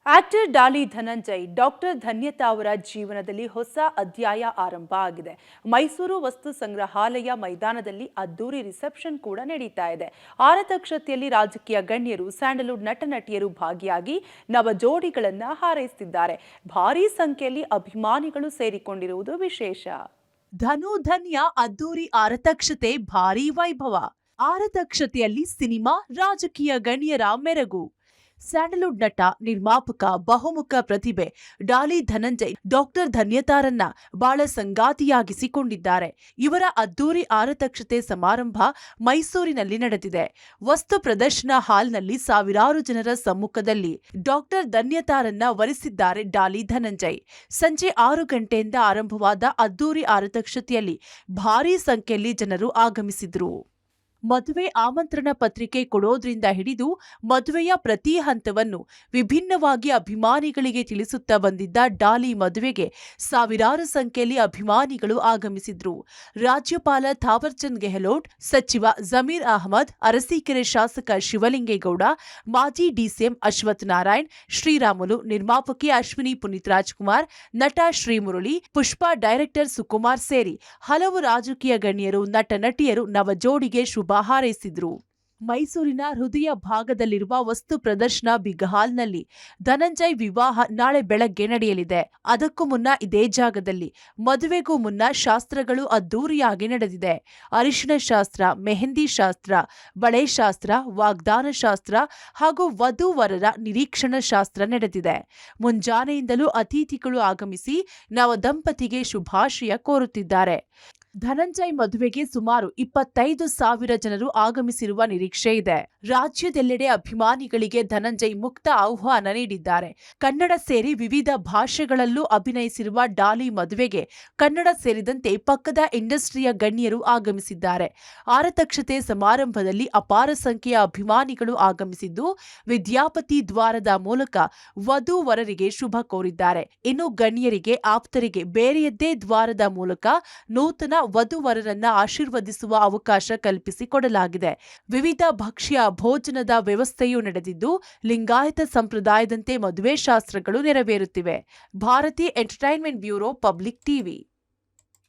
Actor Daali Dhananjay doctor ಧನ್ಯತಾ ಅವರ ಜೀವನದಲ್ಲಿ ಹೊಸ ಅಧ್ಯಾಯ ಆರಂಭ ಆಗಿದೆ. ಮೈಸೂರು ವಸ್ತು ಸಂಗ್ರಹಾಲಯ ಮೈದಾನದಲ್ಲಿ ಅದ್ದೂರಿ ರಿಸೆಪ್ಷನ್ ಕೂಡ ನಡೀತಾ ಇದೆ. ಆರತಕ್ಷತೆಯಲ್ಲಿ ರಾಜಕೀಯ ಗಣ್ಯರು, ಸ್ಯಾಂಡಲ್ವುಡ್ ನಟ ನಟಿಯರು ಭಾಗಿಯಾಗಿ ನವ ಜೋಡಿಗಳನ್ನ ಹಾರೈಸುತ್ತಿದ್ದಾರೆ. ಭಾರೀ ಸಂಖ್ಯೆಯಲ್ಲಿ ಅಭಿಮಾನಿಗಳು ಸೇರಿಕೊಂಡಿರುವುದು ವಿಶೇಷ. ಧನ್ಯ ಅದ್ದೂರಿ ಆರತಕ್ಷತೆ ಭಾರೀ ವೈಭವ. ಆರತಕ್ಷತೆಯಲ್ಲಿ ಸಿನಿಮಾ, ರಾಜಕೀಯ ಗಣ್ಯರ ಮೆರಗು. ಸ್ಯಾಂಡಲ್ವುಡ್ ನಟ, ನಿರ್ಮಾಪಕ, ಬಹುಮುಖ ಪ್ರತಿಭೆ ಡಾಲಿ ಧನಂಜಯ್ ಡಾಕ್ಟರ್ ಧನ್ಯತಾರನ್ನ ಬಾಳ ಸಂಗಾತಿಯಾಗಿಸಿಕೊಂಡಿದ್ದಾರೆ. ಇವರ ಅದ್ದೂರಿ ಆರತಕ್ಷತೆ ಸಮಾರಂಭ ಮೈಸೂರಿನಲ್ಲಿ ನಡೆದಿದೆ. ವಸ್ತು ಪ್ರದರ್ಶನ ಹಾಲ್ನಲ್ಲಿ ಸಾವಿರಾರು ಜನರ ಸಮ್ಮುಖದಲ್ಲಿ ಡಾಕ್ಟರ್ ಧನ್ಯತಾರನ್ನ ವರಿಸಿದ್ದಾರೆ ಡಾಲಿ ಧನಂಜಯ್. ಸಂಜೆ 6 ಗಂಟೆಯಿಂದ ಆರಂಭವಾದ ಅದ್ದೂರಿ ಆರತಕ್ಷತೆಯಲ್ಲಿ ಭಾರೀ ಸಂಖ್ಯೆಯಲ್ಲಿ ಜನರು ಆಗಮಿಸಿದ್ರು. ಮದುವೆ ಆಮಂತ್ರಣ ಪತ್ರಿಕೆ ಕೊಡೋದ್ರಿಂದ ಹಿಡಿದು ಮದುವೆಯ ಪ್ರತಿ ಹಂತವನ್ನು ವಿಭಿನ್ನವಾಗಿ ಅಭಿಮಾನಿಗಳಿಗೆ ತಿಳಿಸುತ್ತಾ ಬಂದಿದ್ದ ಡಾಲಿ ಮದುವೆಗೆ ಸಾವಿರಾರು ಸಂಖ್ಯೆಯಲ್ಲಿ ಅಭಿಮಾನಿಗಳು ಆಗಮಿಸಿದ್ರು. ರಾಜ್ಯಪಾಲ ಥಾವರ್ಚಂದ್ ಗೆಹ್ಲೋಟ್, ಸಚಿವ ಜಮೀರ್ ಅಹಮದ್, ಅರಸೀಕೆರೆ ಶಾಸಕ ಶಿವಲಿಂಗೇಗೌಡ, ಮಾಜಿ ಡಿಸಿಎಂ ಅಶ್ವಥ್ ನಾರಾಯಣ್, ಶ್ರೀರಾಮುಲು, ನಿರ್ಮಾಪಕಿ ಅಶ್ವಿನಿ ಪುನೀತ್ ರಾಜ್ಕುಮಾರ್, ನಟ ಶ್ರೀಮುರಳಿ, ಪುಷ್ಪಾ ಡೈರೆಕ್ಟರ್ ಸುಕುಮಾರ್ ಸೇರಿ ಹಲವು ರಾಜಕೀಯ ಗಣ್ಯರು, ನಟ ನಟಿಯರು ನವ ಜೋಡಿಗೆ ಶುಭ ಹಾರೈಸಿದ್ರು. ಮೈಸೂರಿನ ಹೃದಯ ಭಾಗದಲ್ಲಿರುವ ವಸ್ತು ಪ್ರದರ್ಶನ ಬಿಗ್ ಹಾಲ್ನಲ್ಲಿ ಧನಂಜಯ್ ವಿವಾಹ ನಾಳೆ ಬೆಳಗ್ಗೆ ನಡೆಯಲಿದೆ. ಅದಕ್ಕೂ ಮುನ್ನ ಇದೇ ಜಾಗದಲ್ಲಿ ಮದುವೆಗೂ ಮುನ್ನ ಶಾಸ್ತ್ರಗಳು ಅದ್ದೂರಿಯಾಗಿ ನಡೆದಿದೆ. ಅರಿಶಿಣ ಶಾಸ್ತ್ರ, ಮೆಹಂದಿ ಶಾಸ್ತ್ರ, ಬಳೆ ಶಾಸ್ತ್ರ, ವಾಗ್ದಾನ ಶಾಸ್ತ್ರ ಹಾಗೂ ವಧು-ವರರ ನಿರೀಕ್ಷಣಾ ಶಾಸ್ತ್ರ ನಡೆದಿದೆ. ಮುಂಜಾನೆಯಿಂದಲೂ ಅತಿಥಿಗಳು ಆಗಮಿಸಿ ನವ ದಂಪತಿಗೆ ಶುಭಾಶಯ ಕೋರುತ್ತಿದ್ದಾರೆ. ಧನಂಜಯ್ ಮದುವೆಗೆ ಸುಮಾರು 25,000 ಜನರು ಆಗಮಿಸಿರುವ ನಿರೀಕ್ಷೆ ಇದೆ. ರಾಜ್ಯದೆಲ್ಲೆಡೆ ಅಭಿಮಾನಿಗಳಿಗೆ ಧನಂಜಯ್ ಮುಕ್ತ ಆಹ್ವಾನ ನೀಡಿದ್ದಾರೆ. ಕನ್ನಡ ಸೇರಿ ವಿವಿಧ ಭಾಷೆಗಳಲ್ಲೂ ಅಭಿನಯಿಸಿರುವ ಡಾಲಿ ಮದುವೆಗೆ ಕನ್ನಡ ಸೇರಿದಂತೆ ಪಕ್ಕದ ಇಂಡಸ್ಟ್ರಿಯ ಗಣ್ಯರು ಆಗಮಿಸಿದ್ದಾರೆ. ಆರತಕ್ಷತೆ ಸಮಾರಂಭದಲ್ಲಿ ಅಪಾರ ಸಂಖ್ಯೆಯ ಅಭಿಮಾನಿಗಳು ಆಗಮಿಸಿದ್ದು, ವಿದ್ಯಾಪತಿ ದ್ವಾರದ ಮೂಲಕ ವಧು-ವರರಿಗೆ ಶುಭ ಕೋರಿದ್ದಾರೆ. ಇನ್ನು ಗಣ್ಯರಿಗೆ, ಆಪ್ತರಿಗೆ ಬೇರೆಯದ್ದೇ ದ್ವಾರದ ಮೂಲಕ ನೂತನ ವಧು-ವರರನ್ನ ಆಶೀರ್ವದಿಸುವ ಅವಕಾಶ ಕಲ್ಪಿಸಿಕೊಡಲಾಗಿದೆ. ವಿವಿಧ ಭಕ್ಷ್ಯ ಭೋಜನದ ವ್ಯವಸ್ಥೆಯೂ ನಡೆದಿದ್ದು, ಲಿಂಗಾಯತ ಸಂಪ್ರದಾಯದಂತೆ ಮದುವೆ ಶಾಸ್ತ್ರಗಳು ನೆರವೇರುತ್ತಿವೆ. Bharathi entertainment bureau, Public TV.